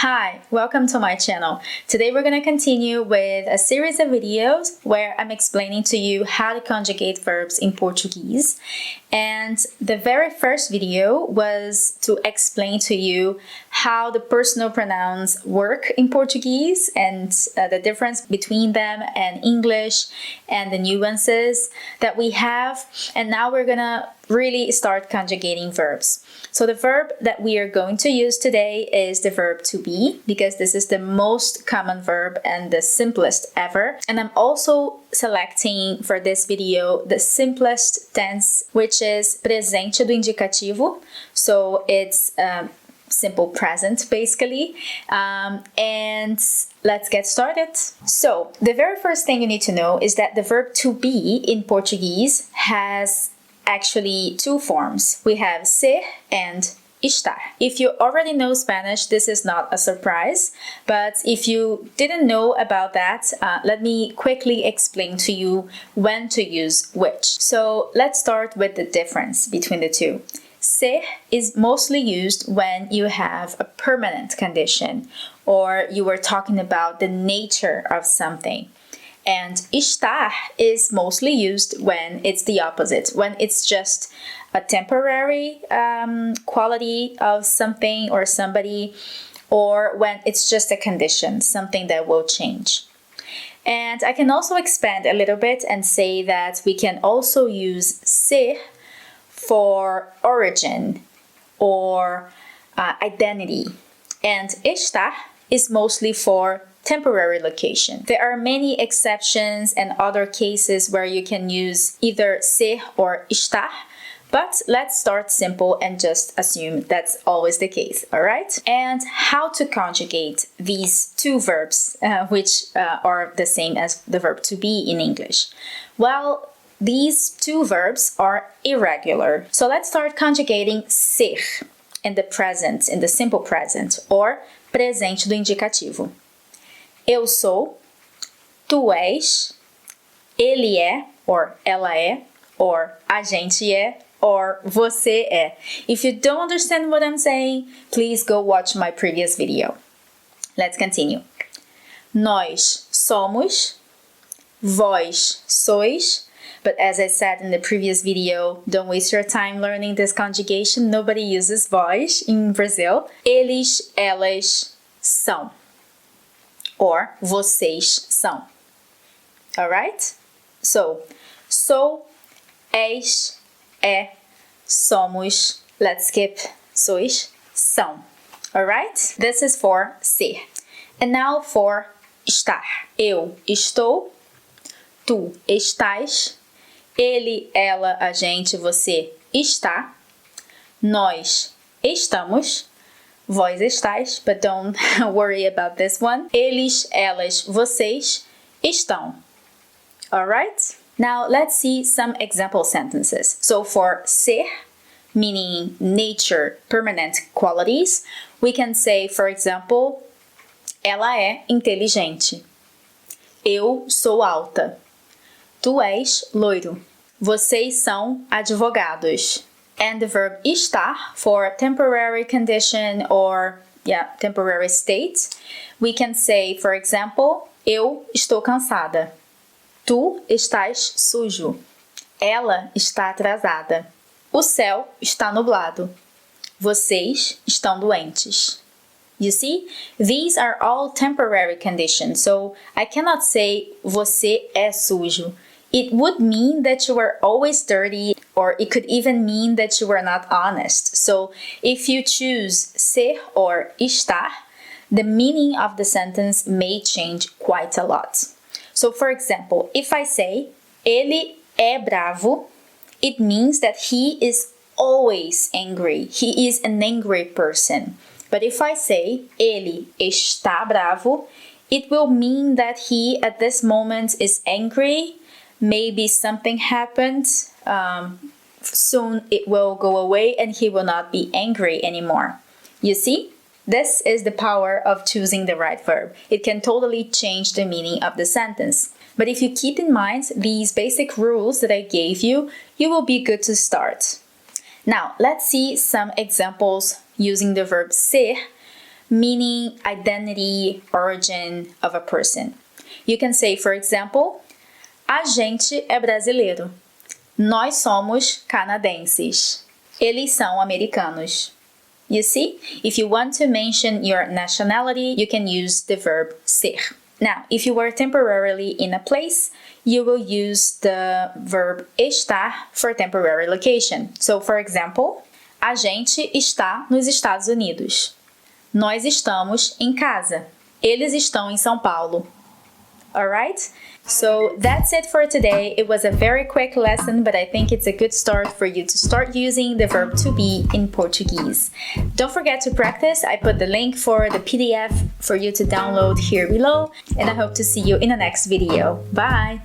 Hi, welcome to my channel. Today we're going to continue with a series of videos where I'm explaining to you how to conjugate verbs in Portuguese. And the very first video was to explain to you how the personal pronouns work in Portuguese and the difference between them and English and the nuances that we have. And now we're going to really start conjugating verbs. So the verb that we are going to use today is the verb to be, because this is the most common verb and the simplest ever. And I'm also selecting for this video the simplest tense, which is presente do indicativo. So it's simple present basically. And let's get started. So the very first thing you need to know is that the verb to be in Portuguese has actually two forms. We have ser and estar. If you already know Spanish, this is not a surprise, but if you didn't know about that, let me quickly explain to you when to use which. So let's start with the difference between the two. Ser is mostly used when you have a permanent condition or you are talking about the nature of something. And estar is mostly used when it's the opposite, when it's just a temporary quality of something or somebody, or when it's just a condition, something that will change. And I can also expand a little bit and say that we can also use ser for origin or identity. And estar is mostly for temporary location. There are many exceptions and other cases where you can use either ser or estar, but let's start simple and just assume that's always the case, all right? And how to conjugate these two verbs, which are the same as the verb to be in English? Well, these two verbs are irregular. So let's start conjugating ser in the present, in the simple present, or presente do indicativo. Eu sou, tu és, ele é, or ela é, or a gente é, or você é. If you don't understand what I'm saying, please go watch my previous video. Let's continue. Nós somos, vós sois, but as I said in the previous video, don't waste your time learning this conjugation. Nobody uses vós in Brazil. Eles, elas são. Or vocês são. Alright? So, sou, és, é, somos, let's skip sois, são. Alright? This is for ser. And now for estar. Eu estou, tu estás, ele, ela, a gente, você está, nós estamos, vós estáis, but don't worry about this one. Eles, elas, vocês estão. Alright? Now let's see some example sentences. So for ser, meaning nature, permanent qualities, we can say, for example, ela é inteligente. Eu sou alta. Tu és loiro. Vocês são advogados. And the verb estar for temporary condition or temporary state, we can say, for example, eu estou cansada. Tu estás sujo. Ela está atrasada. O céu está nublado. Vocês estão doentes. You see, these are all temporary conditions, so I cannot say você é sujo. It would mean that you are always dirty, or it could even mean that you are not honest. So if you choose ser or estar, the meaning of the sentence may change quite a lot. So for example, if I say, ele é bravo, it means that he is always angry. He is an angry person. But if I say, ele está bravo, it will mean that he at this moment is angry. Maybe something happened, soon it will go away and he will not be angry anymore. You see, this is the power of choosing the right verb. It can totally change the meaning of the sentence. But if you keep in mind these basic rules that I gave you, you will be good to start. Now, let's see some examples using the verb ser meaning identity, origin of a person. You can say, for example, a gente é brasileiro. Nós somos canadenses. Eles são americanos. You see, if you want to mention your nationality, you can use the verb ser. Now, if you are temporarily in a place, you will use the verb estar for temporary location. So, for example, a gente está nos Estados Unidos. Nós estamos em casa. Eles estão em São Paulo. Alright? So that's it for today. It was a very quick lesson, but I think it's a good start for you to start using the verb to be in Portuguese. Don't forget to practice. I put the link for the PDF for you to download here below, and I hope to see you in the next video. Bye!